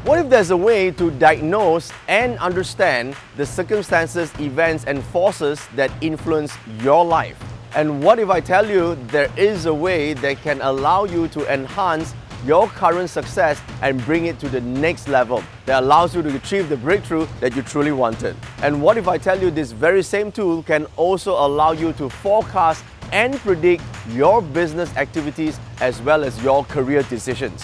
What if there's a way to diagnose and understand the circumstances, events and forces that influence your life? And what if I tell you there is a way that can allow you to enhance your current success and bring it to the next level, that allows you to achieve the breakthrough that you truly wanted? And what if I tell you this very same tool can also allow you to forecast and predict your business activities as well as your career decisions?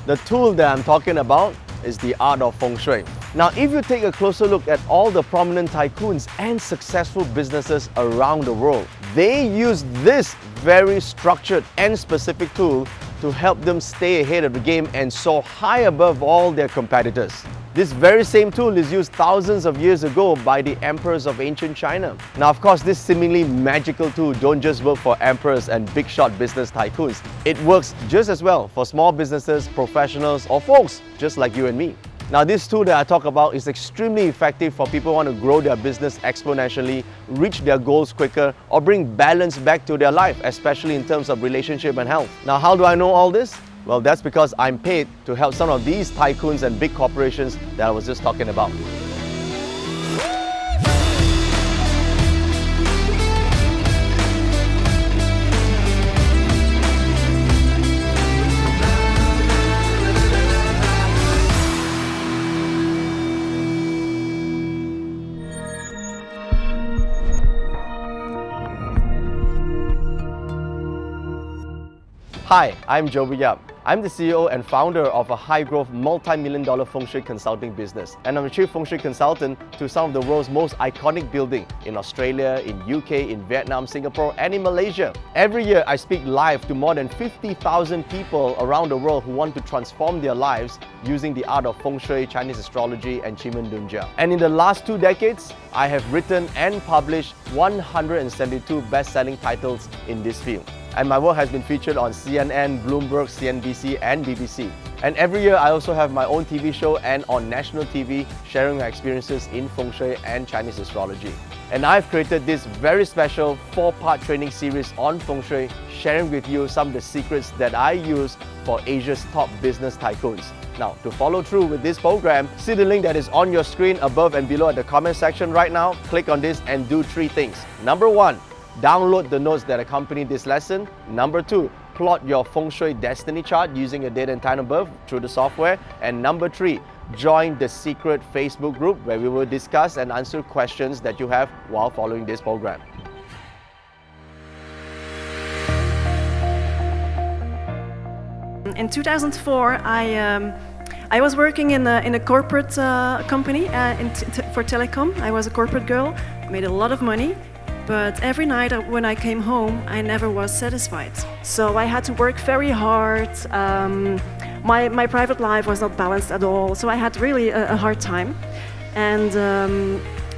The tool that I'm talking about is the art of Feng Shui. Now, if you take a closer look at all the prominent tycoons and successful businesses around the world, they use this very structured and specific tool to help them stay ahead of the game and soar high above all their competitors. This very same tool is used thousands of years ago by the emperors of ancient China. Now, of course, this seemingly magical tool don't just work for emperors and big shot business tycoons. It works just as well for small businesses, professionals, or folks just like you and me. Now, this tool that I talk about is extremely effective for people who want to grow their business exponentially, reach their goals quicker, or bring balance back to their life, especially in terms of relationship and health. Now, how do I know all this? Well, that's because I'm paid to help some of these tycoons and big corporations that I was just talking about. Hi, I'm Joey Yap. I'm the CEO and founder of a high-growth, multi-million-dollar Feng Shui consulting business. And I'm a chief Feng Shui consultant to some of the world's most iconic buildings in Australia, in UK, in Vietnam, Singapore, and in Malaysia. Every year, I speak live to more than 50,000 people around the world who want to transform their lives using the art of Feng Shui, Chinese astrology, and Qimeng Dunjia. And in the last 2 decades, I have written and published 172 best-selling titles in this field. And my work has been featured on CNN, Bloomberg, CNBC and BBC. And every year I also have my own TV show and on national TV sharing my experiences in Feng Shui and Chinese astrology. And I've created this very special 4-part training series on Feng Shui, sharing with you some of the secrets that I use for Asia's top business tycoons. Now, to follow through with this program, see the link that is on your screen above and below at the comment section right now. Click on this and do 3 things. Number 1, download the notes that accompany this lesson. Number 2, plot your Feng Shui destiny chart using your date and time of birth through the software. And number 3, join the secret Facebook group where we will discuss and answer questions that you have while following this program. In 2004, I was working in a corporate company for telecom. I was a corporate girl, made a lot of money. But every night when I came home, I never was satisfied. So I had to work very hard. My private life was not balanced at all. So I had really a hard time. And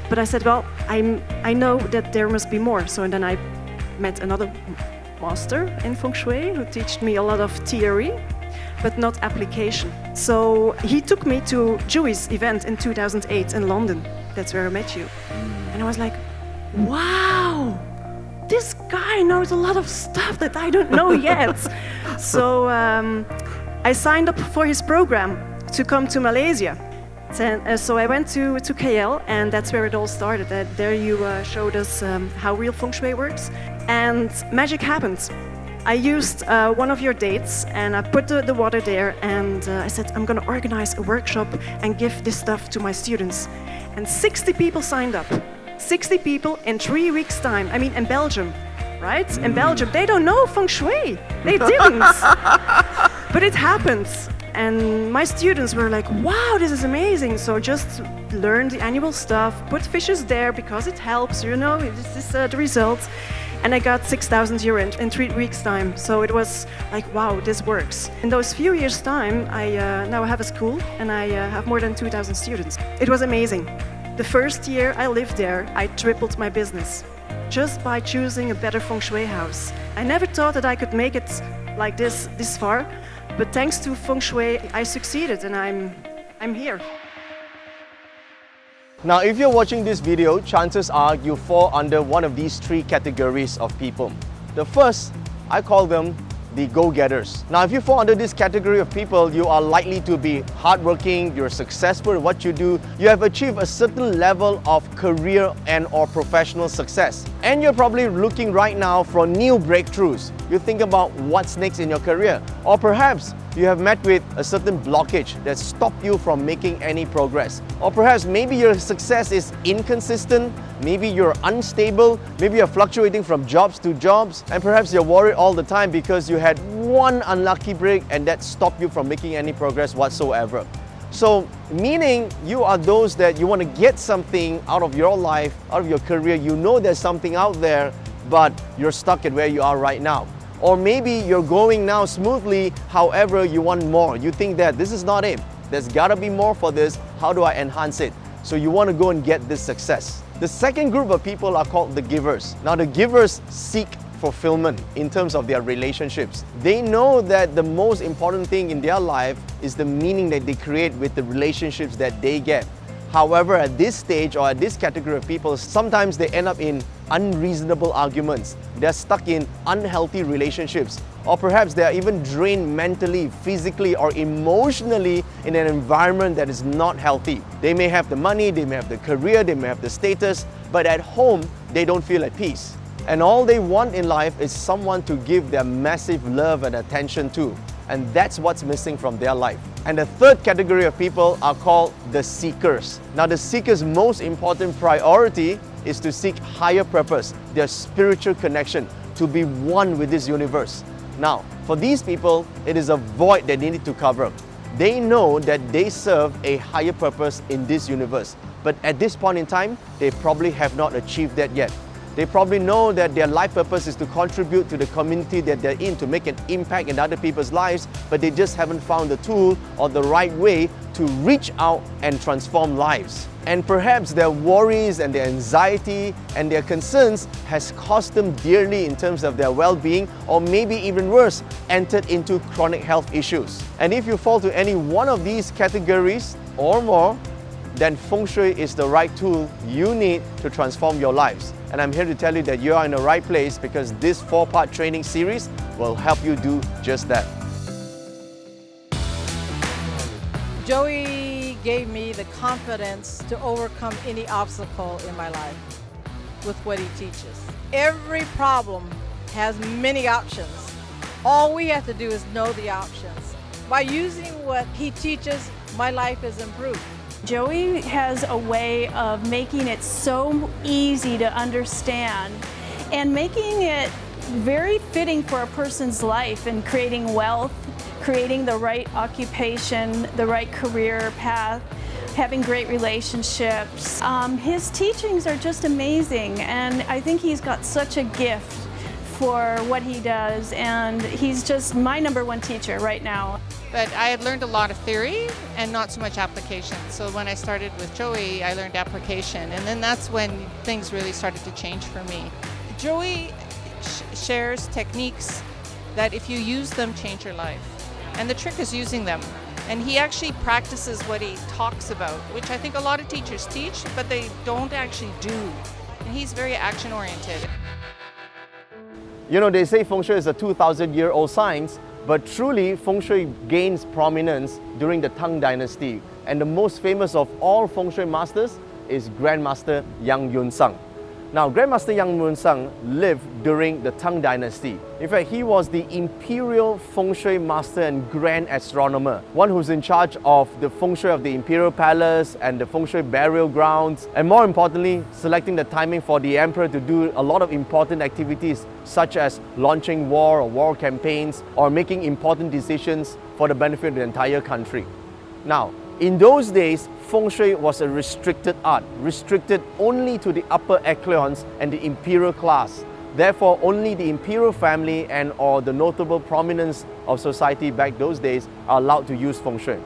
but I said, well, I know that there must be more. So then I met another master in Feng Shui who taught me a lot of theory, but not application. So he took me to Jewish event in 2008 in London. That's where I met you. And I was like, wow, this guy knows a lot of stuff that I don't know yet. So I signed up for his program to come to Malaysia. So I went to KL, and that's where it all started. There you showed us how real Feng Shui works. And magic happened. I used one of your dates, and I put the water there, and I said, I'm going to organize a workshop and give this stuff to my students. And 60 people signed up. 60 people in 3 weeks' time. I mean, in Belgium, right? In Belgium, they don't know Feng Shui. They didn't. But it happened. And my students were like, wow, this is amazing. So just learn the annual stuff, put fishes there because it helps, you know, this is the result. And I got 6,000 euro in 3 weeks' time. So it was like, wow, this works. In those few years' time, I now have a school, and I have more than 2,000 students. It was amazing. The first year I lived there, I tripled my business just by choosing a better Feng Shui house. I never thought that I could make it like this far, but thanks to Feng Shui, I succeeded, and I'm here. Now, if you're watching this video, chances are you fall under one of these 3 categories of people. The first, I call them the go-getters. Now, if you fall under this category of people, you are likely to be hardworking, you're successful in what you do, you have achieved a certain level of career and or professional success. And you're probably looking right now for new breakthroughs. You think about what's next in your career. Or perhaps you have met with a certain blockage that stopped you from making any progress. Or perhaps maybe your success is inconsistent, maybe you're unstable, maybe you're fluctuating from jobs to jobs, and perhaps you're worried all the time because you had one unlucky break and that stopped you from making any progress whatsoever. So, meaning you are those that you want to get something out of your life, out of your career, you know there's something out there, but you're stuck at where you are right now. Or maybe you're going now smoothly, however you want more. You think that this is not it. There's gotta be more for this. How do I enhance it? So you want to go and get this success. The second group of people are called the givers. Now the givers seek fulfillment in terms of their relationships. They know that the most important thing in their life is the meaning that they create with the relationships that they get. However, at this stage or at this category of people, sometimes they end up in unreasonable arguments. They're stuck in unhealthy relationships. Or perhaps they are even drained mentally, physically, or emotionally in an environment that is not healthy. They may have the money, they may have the career, they may have the status, but at home, they don't feel at peace. And all they want in life is someone to give their massive love and attention to. And that's what's missing from their life. And the third category of people are called the seekers. Now the seekers' most important priority is to seek higher purpose, their spiritual connection, to be one with this universe. Now, for these people, it is a void that they need to cover. They know that they serve a higher purpose in this universe, but at this point in time, they probably have not achieved that yet. They probably know that their life purpose is to contribute to the community that they're in, to make an impact in other people's lives, but they just haven't found the tool or the right way to reach out and transform lives. And perhaps their worries and their anxiety and their concerns has cost them dearly in terms of their well-being, or maybe even worse, entered into chronic health issues. And if you fall to any one of these categories or more, then Feng Shui is the right tool you need to transform your lives. And I'm here to tell you that you are in the right place, because this 4-part training series will help you do just that. Joey gave me the confidence to overcome any obstacle in my life with what he teaches. Every problem has many options. All we have to do is know the options. By using what he teaches, my life is improved. Joey has a way of making it so easy to understand and making it very fitting for a person's life, and creating wealth, creating the right occupation, the right career path, having great relationships. His teachings are just amazing, and I think he's got such a gift for what he does, and he's just my #1 teacher right now. But I had learned a lot of theory and not so much application. So when I started with Joey, I learned application, and then that's when things really started to change for me. Joey shares techniques that if you use them, change your life. And the trick is using them. And he actually practices what he talks about, which I think a lot of teachers teach, but they don't actually do. And he's very action-oriented. You know, they say Feng Shui is a 2,000-year-old science, but truly Feng Shui gains prominence during the Tang Dynasty. And the most famous of all Feng Shui masters is Grandmaster Yang Yun-Sung. Now, Grandmaster Yang Yun-Sung lived during the Tang Dynasty. In fact, he was the imperial Feng Shui master and grand astronomer, one who's in charge of the Feng Shui of the imperial palace and the Feng Shui burial grounds, and more importantly, selecting the timing for the emperor to do a lot of important activities such as launching war or war campaigns, or making important decisions for the benefit of the entire country. Now, in those days, Feng Shui was a restricted art, restricted only to the upper echelons and the imperial class. Therefore, only the imperial family and or the notable prominence of society back those days are allowed to use Feng Shui.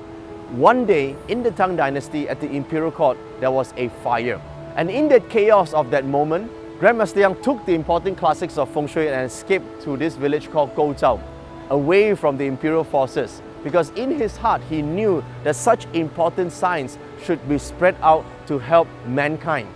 One day, in the Tang Dynasty at the imperial court, there was a fire. And in that chaos of that moment, Grandmaster Yang took the important classics of Feng Shui and escaped to this village called Gouzhou, away from the imperial forces. Because in his heart, he knew that such important science should be spread out to help mankind.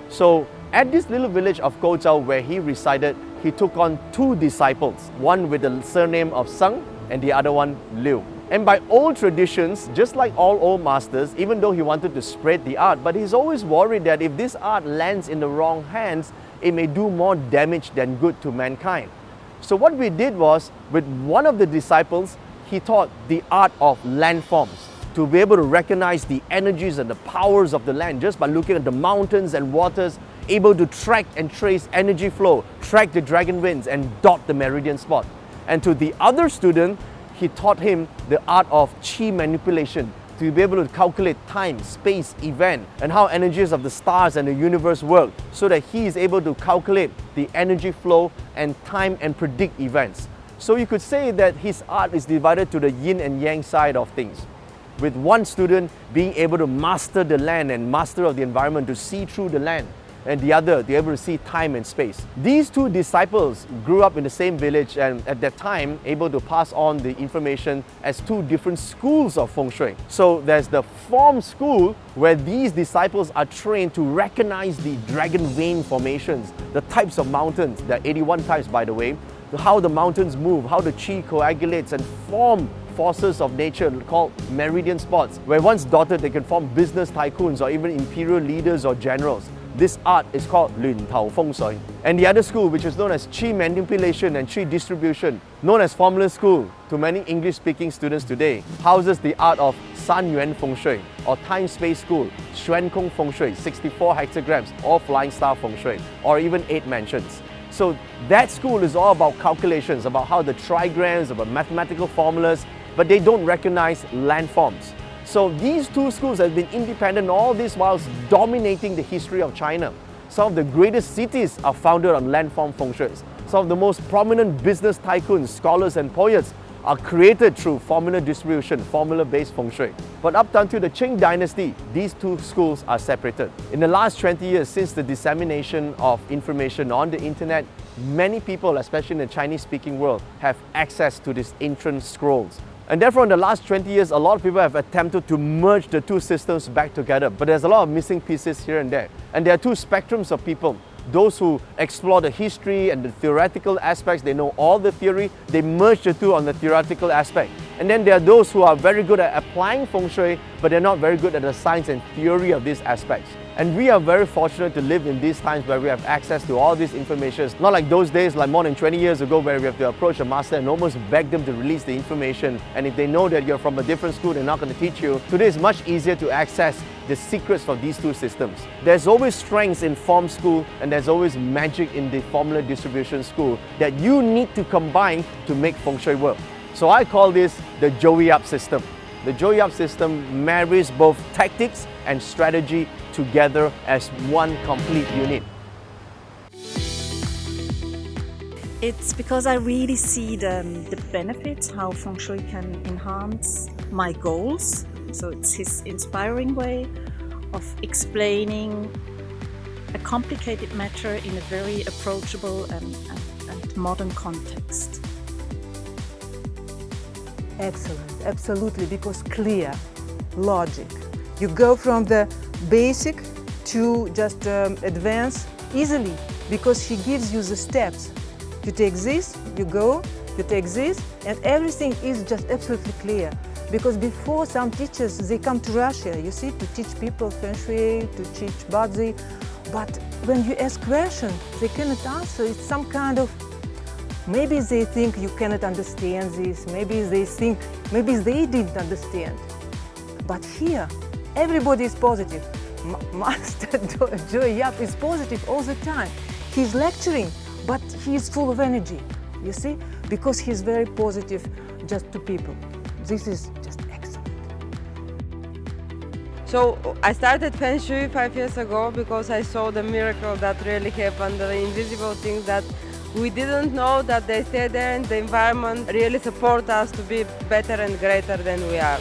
So at this little village of Gouzhou where he resided, he took on two disciples, one with the surname of Sung and the other one Liu. And by old traditions, just like all old masters, even though he wanted to spread the art, but he's always worried that if this art lands in the wrong hands, it may do more damage than good to mankind. So what we did was, with one of the disciples, he taught the art of landforms, to be able to recognize the energies and the powers of the land just by looking at the mountains and waters, able to track and trace energy flow, track the dragon winds and dot the meridian spot. And to the other student, he taught him the art of qi manipulation, to be able to calculate time, space, event, and how energies of the stars and the universe work, so that he is able to calculate the energy flow and time and predict events. So you could say that his art is divided to the yin and yang side of things, with one student being able to master the land and master of the environment, to see through the land, and the other to be able to see time and space. These two disciples grew up in the same village and at that time able to pass on the information as two different schools of Feng Shui. So there's the form school where these disciples are trained to recognize the dragon vein formations, the types of mountains, there are 81 types by the way, how the mountains move, how the qi coagulates and form forces of nature called meridian spots, where once dotted they can form business tycoons or even imperial leaders or generals. This art is called Lun Tao Feng Shui. And the other school, which is known as qi manipulation and qi distribution, known as formula school to many English-speaking students today, houses the art of San Yuan Feng Shui or time-space school, Xuan Kong Feng Shui, 64 hexagrams or flying star Feng Shui, or even 8 mansions. So that school is all about calculations, about how the trigrams, about mathematical formulas, but they don't recognize landforms. So these two schools have been independent all this whilst dominating the history of China. Some of the greatest cities are founded on landform feng shui. Some of the most prominent business tycoons, scholars and poets are created through formula distribution, formula-based feng shui. But up until the Qing dynasty, these two schools are separated. In the last 20 years, since the dissemination of information on the internet, many people, especially in the Chinese-speaking world, have access to these ancient scrolls. And therefore, in the last 20 years, a lot of people have attempted to merge the two systems back together. But there's a lot of missing pieces here and there. And there are two spectrums of people. Those who explore the history and the theoretical aspects, they know all the theory, they merge the two on the theoretical aspect. And then there are those who are very good at applying feng shui, but they're not very good at the science and theory of these aspects. And we are very fortunate to live in these times where we have access to all this information. It's not like those days, like more than 20 years ago, where we have to approach a master and almost beg them to release the information. And if they know that you're from a different school, they're not going to teach you. Today it's much easier to access the secrets of these two systems. There's always strengths in form school and there's always magic in the formula distribution school that you need to combine to make feng shui work. So I call this the Joey Up system. The Joey Up system marries both tactics and strategy together as one complete unit. It's because I really see the benefits, how Feng Shui can enhance my goals. So it's his inspiring way of explaining a complicated matter in a very approachable and modern context. Excellent, absolutely, because clear, logic. You go from the basic to just advance easily, because he gives you the steps. You take this, you go, you take this, and everything is just absolutely clear. Because before, some teachers, they come to Russia, you see, to teach people Feng Shui, to teach Bazi, but when you ask questions, they cannot answer. It's some kind of, maybe they think you cannot understand this, maybe they think, maybe they didn't understand. But here, everybody is positive. Master Joey Yap is positive all the time. He's lecturing, but he's full of energy, you see, because he's very positive just to people. This is just excellent. So I started Feng Shui 5 years ago because I saw the miracle that really happened, the invisible things that we didn't know that they stay there, and the environment really support us to be better and greater than we are.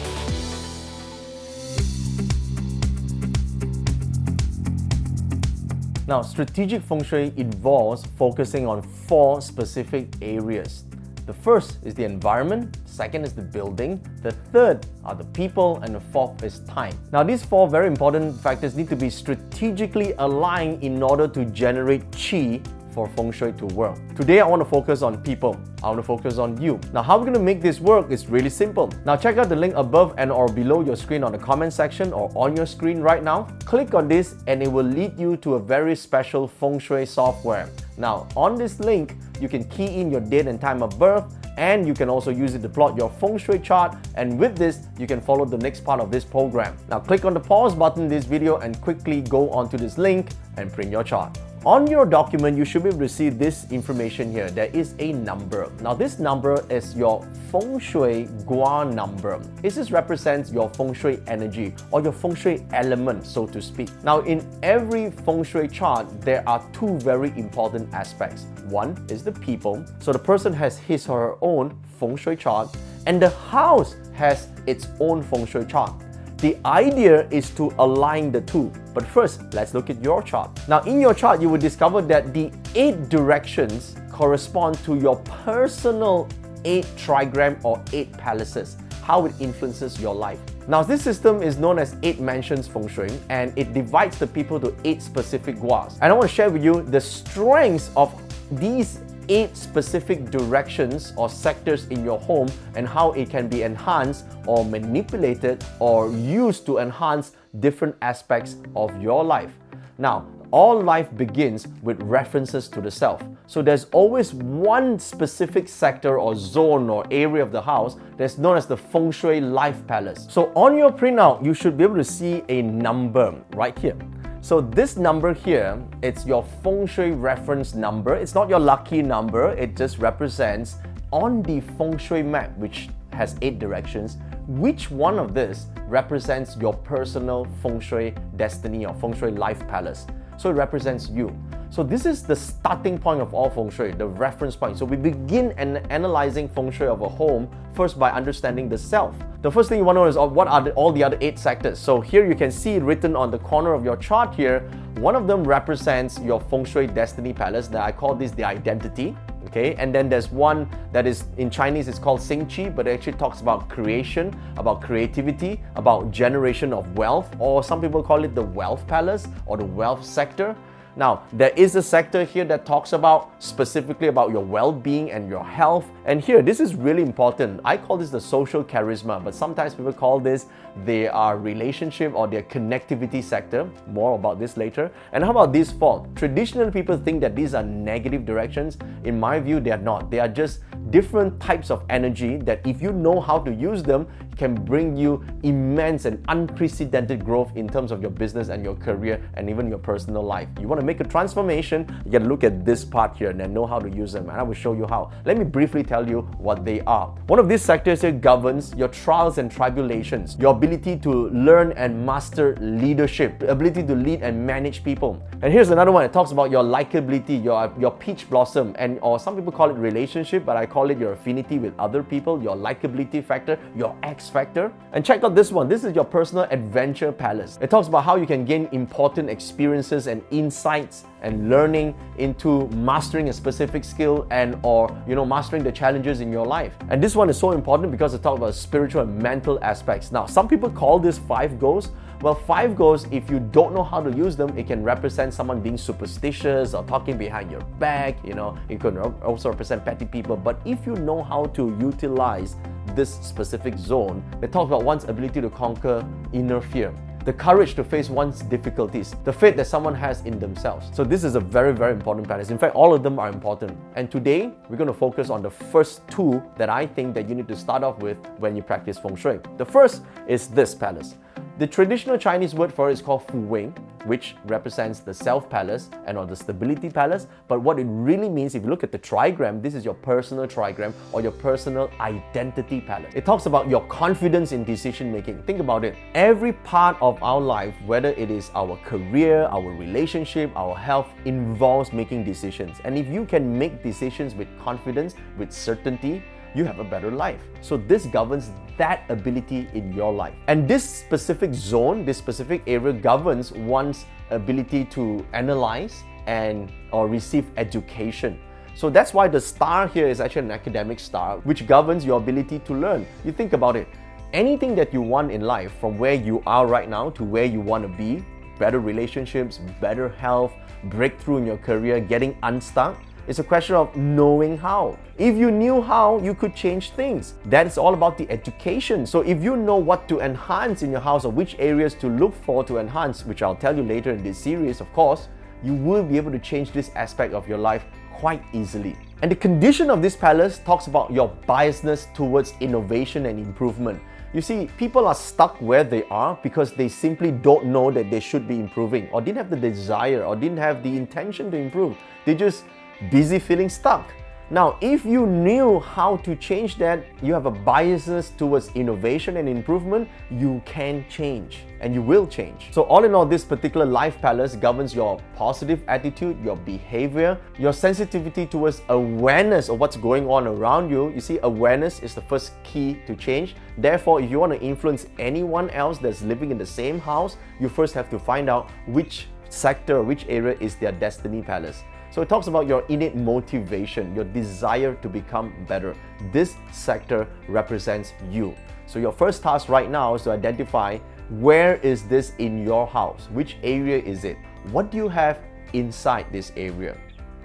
Now, strategic feng shui involves focusing on 4 specific areas. The first is the environment, second is the building, the third are the people, and the fourth is time. Now, these 4 very important factors need to be strategically aligned in order to generate qi for Feng Shui to work. Today I want to focus on people. I want to focus on you. Now how we're going to make this work is really simple. Now check out the link above and or below your screen on the comment section or on your screen right now. Click on this and it will lead you to a very special Feng Shui software. Now on this link, you can key in your date and time of birth, and you can also use it to plot your Feng Shui chart, and with this you can follow the next part of this program. Now click on the pause button in this video and quickly go onto this link and print your chart. On your document, you should be able to see this information here. There is a number. Now this number is your Feng Shui Gua number. This represents your Feng Shui energy or your Feng Shui element, so to speak. Now in every Feng Shui chart, there are two very important aspects. One is the people. So the person has his or her own Feng Shui chart, and the house has its own Feng Shui chart. The idea is to align the two. But first, let's look at your chart. Now in your chart, you will discover that the 8 directions correspond to your personal 8 trigram or 8 palaces, how it influences your life. Now this system is known as 8 mansions Feng Shui, and it divides the people to 8 specific guas. And I want to share with you the strengths of these 8 specific directions or sectors in your home and how it can be enhanced or manipulated or used to enhance different aspects of your life. Now, all life begins with references to the self. So there's always one specific sector or zone or area of the house that's known as the Feng Shui Life Palace. So on your printout, you should be able to see a number right here. So this number here, it's your Feng Shui reference number. It's not your lucky number. It just represents on the Feng Shui map, which has 8 directions, which one of this represents your personal Feng Shui destiny or Feng Shui life palace. So it represents you. So this is the starting point of all Feng Shui, the reference point. So we begin analyzing Feng Shui of a home first by understanding the self. The first thing you want to know is what are all the other 8 sectors. So here you can see it written on the corner of your chart here. One of them represents your Feng Shui destiny palace. Now I call this the identity. Okay, and then there's one that is in Chinese, it's called Xing Qi, but it actually talks about creation, about creativity, about generation of wealth, or some people call it the wealth palace or the wealth sector. Now, there is a sector here that talks about specifically about your well-being and your health. And here, this is really important. I call this the social charisma, but sometimes people call this their relationship or their connectivity sector. More about this later. And how about these 4? Traditionally, people think that these are negative directions. In my view, they are not. They are just different types of energy that if you know how to use them, can bring you immense and unprecedented growth in terms of your business and your career and even your personal life. You want to make a transformation, you got to look at this part here and then know how to use them, and I will show you how. Let me briefly tell you what they are. One of these sectors here governs your trials and tribulations, your ability to learn and master leadership, the ability to lead and manage people. And here's another one. It talks about your likability, your peach blossom, and or some people call it relationship, but I call it your affinity with other people, your likability factor, your X factor. And check out this one. This is your personal adventure palace. It talks about how you can gain important experiences and insights and learning into mastering a specific skill and or mastering the challenges in your life. And this one is so important because it talks about spiritual and mental aspects. Now, some people call this 5 goals. Well, 5 goals, if you don't know how to use them, it can represent someone being superstitious or talking behind your back. It could also represent petty people. But if you know how to utilize this specific zone, it talks about one's ability to conquer inner fear, the courage to face one's difficulties, the faith that someone has in themselves. So this is a very, very important palace. In fact, all of them are important. And today, we're going to focus on the first 2 that I think that you need to start off with when you practice Feng Shui. The first is this palace. The traditional Chinese word for it is called Fu Wei, which represents the self palace and or the stability palace. But what it really means, if you look at the trigram, this is your personal trigram or your personal identity palace. It talks about your confidence in decision making. Think about it. Every part of our life, whether it is our career, our relationship, our health, involves making decisions. And if you can make decisions with confidence, with certainty, you have a better life. So this governs that ability in your life. And this specific zone, this specific area governs one's ability to analyze and or receive education. So that's why the star here is actually an academic star, which governs your ability to learn. You think about it. Anything that you want in life, from where you are right now to where you want to be, better relationships, better health, breakthrough in your career, getting unstuck? It's a question of knowing how. If you knew how, you could change things. That is all about the education. So if you know what to enhance in your house or which areas to look for to enhance, which I'll tell you later in this series, of course, you will be able to change this aspect of your life quite easily. And the condition of this palace talks about your biasness towards innovation and improvement. You see, people are stuck where they are because they simply don't know that they should be improving, or didn't have the desire, or didn't have the intention to improve. They just busy feeling stuck. Now, if you knew how to change that, you have a biasness towards innovation and improvement, you can change and you will change. So all in all, this particular life palace governs your positive attitude, your behavior, your sensitivity towards awareness of what's going on around you. You see, awareness is the first key to change. Therefore, if you want to influence anyone else that's living in the same house, you first have to find out which sector or which area is their destiny palace. So it talks about your innate motivation, your desire to become better. This sector represents you. So your first task right now is to identify where is this in your house? Which area is it? What do you have inside this area?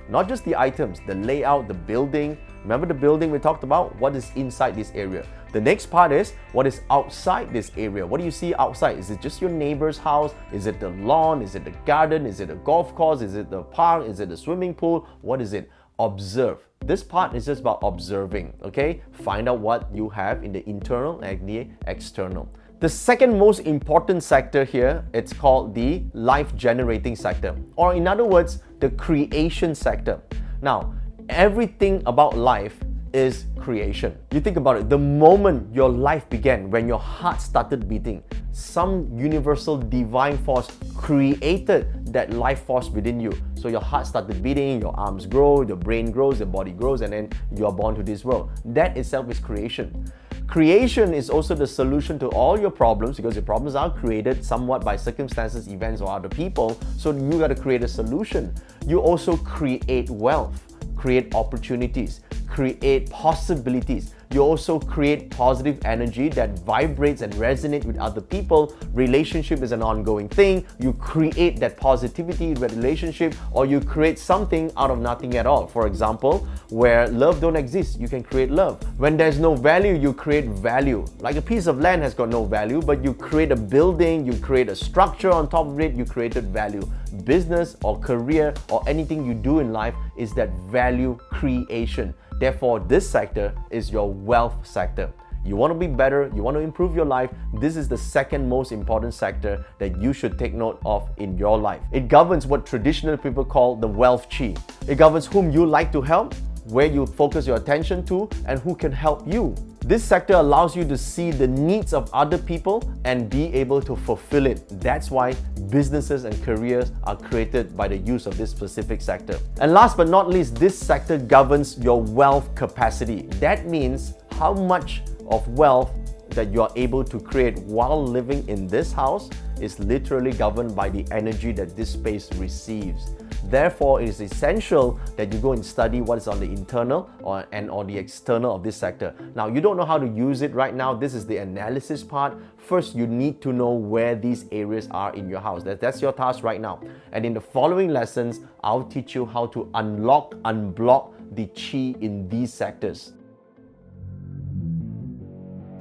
Not just the items, the layout, the building. Remember the building we talked about? What is inside this area? The next part is what is outside this area. What do you see outside? Is it just your neighbor's house? Is it the lawn? Is it the garden? Is it a golf course? Is it the park? Is it the swimming pool? What is it? Observe. This part is just about observing, okay? Find out what you have in the internal and the external. The second most important sector here, it's called the life-generating sector, or in other words, the creation sector. Now, everything about life is creation. You think about it, the moment your life began, when your heart started beating, some universal divine force created that life force within you. So your heart started beating, your arms grow, your brain grows, your body grows, and then you are born to this world. That itself is creation. Creation is also the solution to all your problems, because your problems are created somewhat by circumstances, events, or other people. So you got to create a solution. You also create wealth, create opportunities, create possibilities. You also create positive energy that vibrates and resonates with other people. Relationship is an ongoing thing. You create that positivity in relationship, or you create something out of nothing at all. For example, where love don't exist, you can create love. When there's no value, you create value. Like a piece of land has got no value, but you create a building, you create a structure on top of it, you created value. Business or career or anything you do in life is that value creation. Therefore, this sector is your wealth sector. You want to be better, you want to improve your life, this is the second most important sector that you should take note of in your life. It governs what traditional people call the wealth chi. It governs whom you like to help, where you focus your attention to, and who can help you. This sector allows you to see the needs of other people and be able to fulfill it. That's why businesses and careers are created by the use of this specific sector. And last but not least, this sector governs your wealth capacity. That means how much of wealth that you are able to create while living in this house is literally governed by the energy that this space receives. Therefore, it is essential that you go and study what is on the internal or the external of this sector. Now, you don't know how to use it right now. This is the analysis part. First, you need to know where these areas are in your house. That's your task right now. And in the following lessons, I'll teach you how to unblock the chi in these sectors.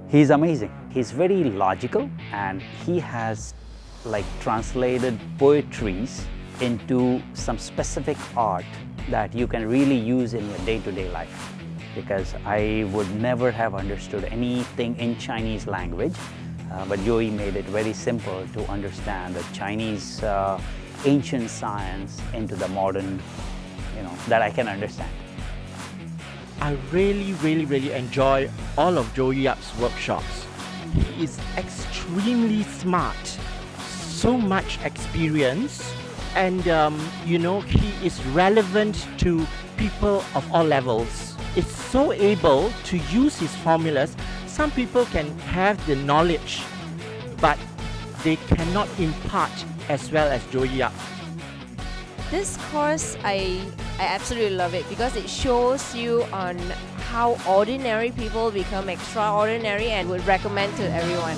He's amazing. He's very logical, and he has translated poetries into some specific art that you can really use in your day-to-day life. Because I would never have understood anything in Chinese language, but Joey made it very simple to understand the Chinese ancient science into the modern, that I can understand. I really enjoy all of Joey Yap's workshops. He is extremely smart, so much experience, and he is relevant to people of all levels. It's so able to use his formulas. Some people can have the knowledge, but they cannot impart as well as Joey Yap. This course, I absolutely love it because it shows you on how ordinary people become extraordinary, and would recommend to everyone.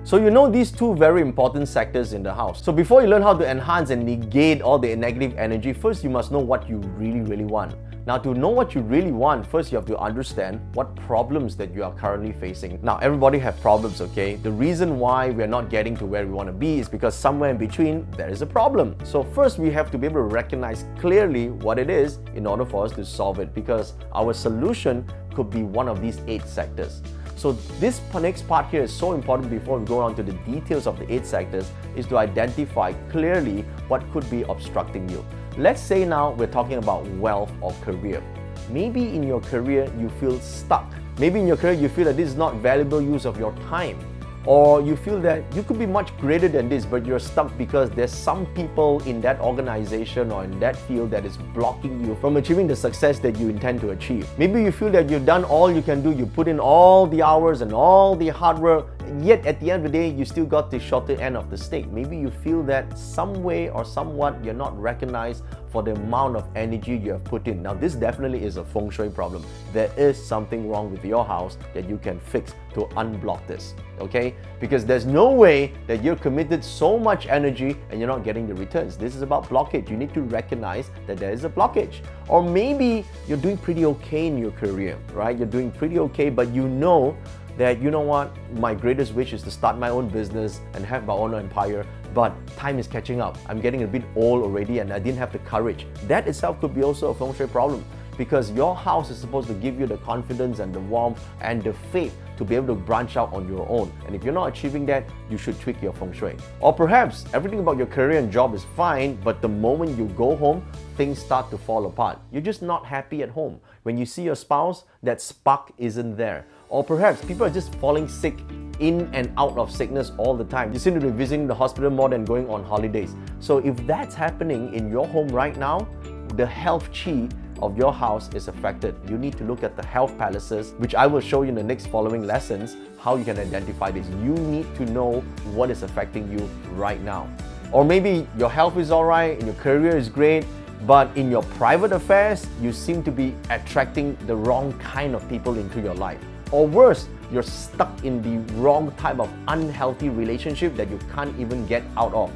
So you know these two very important sectors in the house. So before you learn how to enhance and negate all the negative energy, first you must know what you really want. Now, to know what you really want, first you have to understand what problems that you are currently facing. Now, everybody have problems, okay? The reason why we are not getting to where we want to be is because somewhere in between, there is a problem. So first, we have to be able to recognize clearly what it is in order for us to solve it, because our solution could be one of these 8 sectors. So this next part here is so important before we go on to the details of the 8 sectors, is to identify clearly what could be obstructing you. Let's say now we're talking about wealth or career. Maybe in your career you feel stuck. Maybe in your career you feel that this is not valuable use of your time. Or you feel that you could be much greater than this, but you're stuck because there's some people in that organization or in that field that is blocking you from achieving the success that you intend to achieve. Maybe you feel that you've done all you can do, you put in all the hours and all the hard work, yet at the end of the day, you still got the shorter end of the stick. Maybe you feel that some way or somewhat you're not recognized for the amount of energy you have put in. Now, this definitely is a Feng Shui problem. There is something wrong with your house that you can fix to unblock this, okay? Because there's no way that you're committed so much energy and you're not getting the returns. This is about blockage. You need to recognize that there is a blockage. Or maybe you're doing pretty okay in your career, right? You're doing pretty okay, but you know that, you know what, my greatest wish is to start my own business and have my own empire, but time is catching up. I'm getting a bit old already and I didn't have the courage. That itself could be also a Feng Shui problem, because your house is supposed to give you the confidence and the warmth and the faith to be able to branch out on your own. And if you're not achieving that, you should tweak your Feng Shui. Or perhaps everything about your career and job is fine, but the moment you go home, things start to fall apart. You're just not happy at home. When you see your spouse, that spark isn't there. Or perhaps people are just falling sick in and out of sickness all the time. You seem to be visiting the hospital more than going on holidays. So if that's happening in your home right now, the health chi of your house is affected. You need to look at the health palaces, which I will show you in the next following lessons, how you can identify this. You need to know what is affecting you right now. Or maybe your health is alright and your career is great, but in your private affairs, you seem to be attracting the wrong kind of people into your life. Or worse, you're stuck in the wrong type of unhealthy relationship that you can't even get out of.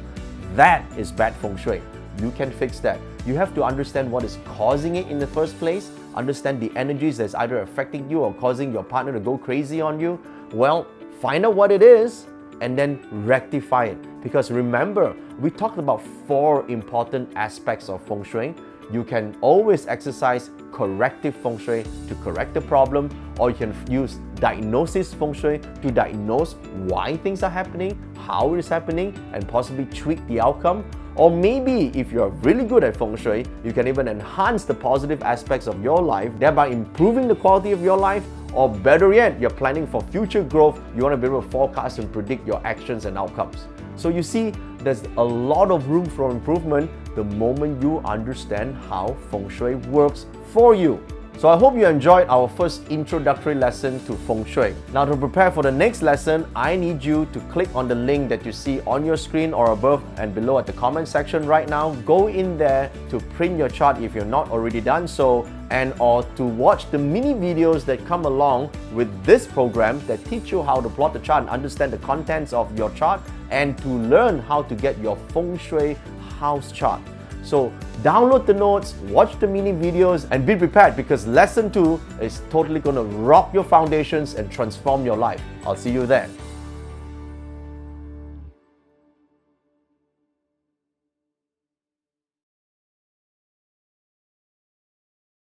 That is bad Feng Shui. You can fix that. You have to understand what is causing it in the first place, understand the energies that's either affecting you or causing your partner to go crazy on you. Well, find out what it is and then rectify it. Because remember, we talked about 4 important aspects of Feng Shui. You can always exercise corrective Feng Shui to correct the problem, or you can use diagnosis Feng Shui to diagnose why things are happening, how it is happening, and possibly tweak the outcome. Or maybe if you're really good at Feng Shui, you can even enhance the positive aspects of your life, thereby improving the quality of your life. Or better yet, you're planning for future growth. You want to be able to forecast and predict your actions and outcomes. So you see, there's a lot of room for improvement the moment you understand how Feng Shui works for you. So I hope you enjoyed our first introductory lesson to Feng Shui. Now, to prepare for the next lesson, I need you to click on the link that you see on your screen or above and below at the comment section right now. Go in there to print your chart if you're not already done so, and or to watch the mini videos that come along with this program that teach you how to plot the chart and understand the contents of your chart, and to learn how to get your Feng Shui house chart. So download the notes, watch the mini videos, and be prepared, because lesson 2 is totally going to rock your foundations and transform your life. I'll see you there.